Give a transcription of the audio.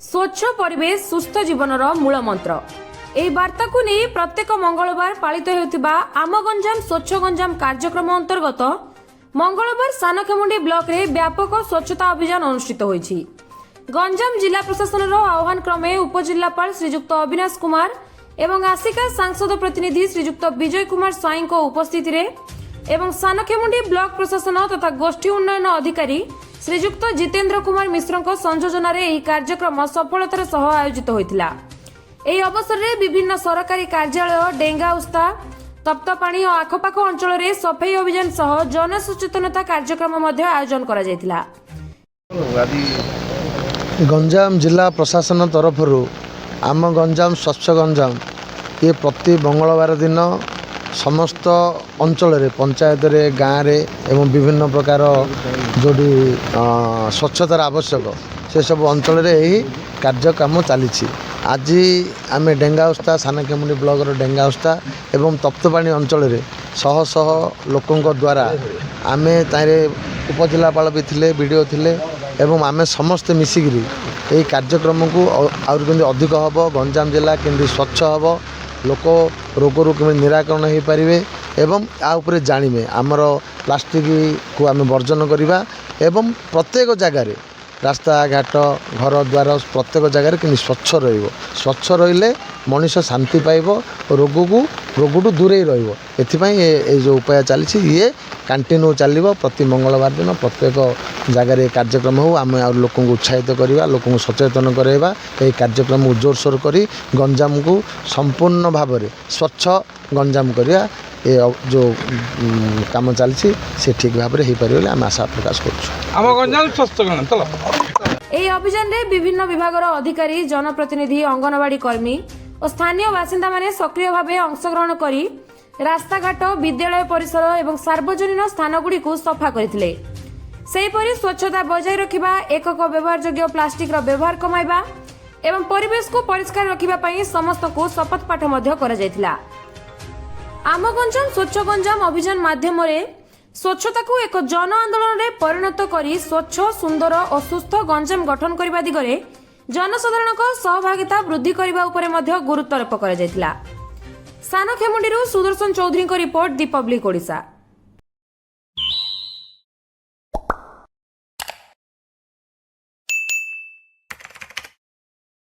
स्वच्छ परिवेश सुस्थ जीवनर मूल मंत्र ଏହି ବାର୍ତ୍ତାକୁ ନେଇ ପ୍ରତ୍ୟେକ ମଙ୍ଗଳବାର ପାଳିତ ହେଉଥିବା ଆମ ଗଞ୍ଜାମ ସ୍ୱଚ୍ଛ ଗଞ୍ଜାମ କାର୍ଯ୍ୟକ୍ରମ ଅନ୍ତର୍ଗତ ମଙ୍ଗଳବାର ସାନଖେମୁଣ୍ଡି ବ୍ଲକରେ ବ୍ୟାପକ ସ୍ୱଚ୍ଛତା ଅଭିଯାନ ଅନୁଷ୍ଠିତ ହୋଇଛି। ଗଞ୍ଜାମ ଜିଲ୍ଲା ପ୍ରଶାସନର ଆହ୍ୱାନ କ୍ରମେ ଉପଜିଲ୍ଲାପାଳ ଶ୍ରୀଯୁକ୍ତ ଅବିନାଶ କୁମାର ଏବଂ ଆସିକା ସାଂସଦ ପ୍ରତିନିଧି ଶ୍ରୀଯୁକ୍ତ ବିଜୟ କୁମାର ସ୍ୱାଇଁଙ୍କ ଉପସ୍ଥିତିରେ ଏବଂ ସାନଖେମୁଣ୍ଡି ବ୍ଲକ ପ୍ରଶାସନ ତଥା ଗୋଷ୍ଠୀ ଉନ୍ନୟନ ଅଧିକାରୀ ଶ୍ରୀଯୁକ୍ତ ଜିତେନ୍ଦ୍ର କୁମାର ମିଶ୍ରଙ୍କ ସଂଯୋଜନାରେ ଏହି କାର୍ଯ୍ୟକ୍ରମ ସଫଳତାର ସହ ଆୟୋଜିତ ହୋଇଥିଲା। ଏହି ଅବସରରେ ବିଭିନ୍ନ ସରକାରୀ କାର୍ଯ୍ୟାଳୟ ଡେଙ୍ଗା ଉସ୍ତା ତପ୍ତପାଣି ଓ ଆଖପାଖ ଅଞ୍ଚଳରେ ସଫେଇ ଅଭିଯାନ ସହ ଜନସଚେତନତା କାର୍ଯ୍ୟକ୍ରମ ମଧ୍ୟ ଆୟୋଜନ କରାଯାଇଥିଲା। ଗଞ୍ଜାମ ଜିଲ୍ଲା ପ୍ରଶାସନ ତରଫରୁ ଆମ ଗଞ୍ଜାମ ସ୍ୱଚ୍ଛ ଗଞ୍ଜାମ ଇଏ ପ୍ରତି ମଙ୍ଗଳବାର ଦିନ ସମସ୍ତ ଅଞ୍ଚଳରେ ପଞ୍ଚାୟତରେ ଗାଁରେ ଏବଂ ବିଭିନ୍ନ ପ୍ରକାର ଯେଉଁଠି ସ୍ୱଚ୍ଛତାର ଆବଶ୍ୟକ ସେସବୁ ଅଞ୍ଚଳରେ ଏହି କାର୍ଯ୍ୟକ୍ରମ ଚାଲିଛି। ଆଜି ଆମେ ଡେଙ୍ଗା ଉସ୍ତା ସାନଖେମୁଣ୍ଡି ବ୍ଲକର ଡେଙ୍ଗା ଉସ୍ତା ଏବଂ ତପ୍ତପାଣି ଅଞ୍ଚଳରେ ଶହ ଶହ ଲୋକଙ୍କ ଦ୍ୱାରା ଆମେ ତାରେ ଉପଜିଲ୍ଲାପାଳ ବି ଥିଲେ ବିଡ଼ିଓ ଥିଲେ ଏବଂ ଆମେ ସମସ୍ତେ ମିଶିକିରି ଏହି କାର୍ଯ୍ୟକ୍ରମକୁ ଆହୁରି କେମିତି ଅଧିକ ହେବ, ଗଞ୍ଜାମ ଜିଲ୍ଲା କେମିତି ସ୍ୱଚ୍ଛ ହେବ, ଲୋକ ରୋଗରୁ କେମିତି ନିରାକରଣ ହୋଇପାରିବେ ଏବଂ ଆ ଉପରେ ଜାଣିବେ। ଆମର ପ୍ଲାଷ୍ଟିକକୁ ଆମେ ବର୍ଜନ କରିବା ଏବଂ ପ୍ରତ୍ୟେକ ଜାଗାରେ ରାସ୍ତାଘାଟ ଘର ଦ୍ୱାର ପ୍ରତ୍ୟେକ ଜାଗାରେ କେମିତି ସ୍ୱଚ୍ଛ ରହିବ। ସ୍ୱଚ୍ଛ ରହିଲେ ମଣିଷ ଶାନ୍ତି ପାଇବ ଓ ରୋଗଠୁ ଦୂରେଇ ରହିବ। ଏଥିପାଇଁ ଏ ଯେଉଁ ଉପାୟ ଚାଲିଛି ଇଏ କଣ୍ଟିନ୍ୟୁ ଚାଲିବ। ପ୍ରତି ମଙ୍ଗଳବାର ଦିନ ପ୍ରତ୍ୟେକ ଜାଗାରେ ଏ କାର୍ଯ୍ୟକ୍ରମ ହେଉ। ଆମେ ଆଉ ଲୋକଙ୍କୁ ଉତ୍ସାହିତ କରିବା, ଲୋକଙ୍କୁ ସଚେତନ କରାଇବା। ଏହି କାର୍ଯ୍ୟକ୍ରମକୁ ଜୋରସୋର କରି ଗଞ୍ଜାମକୁ ସମ୍ପୂର୍ଣ୍ଣ ଭାବରେ ସ୍ୱଚ୍ଛ ଗଞ୍ଜାମ କରିବା। ଏ ଯେଉଁ କାମ ଚାଲିଛି ସେ ଠିକ୍ ଭାବରେ ହୋଇପାରିବ ବୋଲି ଆମେ ଆଶା ପ୍ରକାଶ କରୁଛୁ। ଆମ ଗଞ୍ଜାମ ସ୍ୱଚ୍ଛ ଗଞ୍ଜାମ ଏହି ଅଭିଯାନରେ ବିଭିନ୍ନ ବିଭାଗର ଅଧିକାରୀ, ଜନପ୍ରତିନିଧି, ଅଙ୍ଗନବାଡି କର୍ମୀ ଓ ସ୍ଥାନୀୟ ବାସିନ୍ଦାମାନେ ସକ୍ରିୟ ଭାବେ ଅଂଶଗ୍ରହଣ କରି ରାସ୍ତାଘାଟ, ବିଦ୍ୟାଳୟ ପରିସର ଏବଂ ସାର୍ବଜନୀନ ସ୍ଥାନଗୁଡ଼ିକୁ ସଫା କରିଥିଲେ। ସେହିପରି ସ୍ୱଚ୍ଛତା ବଜାୟ ରଖିବା, ଏକକ ବ୍ୟବହାରଯୋଗ୍ୟ ପ୍ଲାଷ୍ଟିକର ବ୍ୟବହାର କମାଇବା ଏବଂ ପରିବେଶକୁ ପରିଷ୍କାର ରଖିବା ପାଇଁ ସମସ୍ତଙ୍କୁ ଶପଥ ପାଠ ମଧ୍ୟ କରାଯାଇଥିଲା। ଆମ ଗଞ୍ଜାମ ସ୍ୱଚ୍ଛ ଗଞ୍ଜାମ ଅଭିଯାନ ମାଧ୍ୟମରେ ସ୍ୱଚ୍ଛତାକୁ ଏକ ଜନ ଆନ୍ଦୋଳନରେ ପରିଣତ କରି ସ୍ୱଚ୍ଛ, ସୁନ୍ଦର ଓ ସୁସ୍ଥ ଗଞ୍ଜାମ ଗଠନ କରିବା ଦିଗରେ ଜନସାଧାରଣଙ୍କ ସହଭାଗିତା ବୃଦ୍ଧି କରିବା ଉପରେ ମଧ୍ୟ ଗୁରୁତ୍ୱାରୋପ କରାଯାଇଥିଲା। ସାନଖେମୁଣ୍ଡିରୁ ସୁଦର୍ଶନ ଚୌଧୁରୀଙ୍କ ରିପୋର୍ଟ, ଦି ପବ୍ଲିକ ଓଡ଼ିଶା।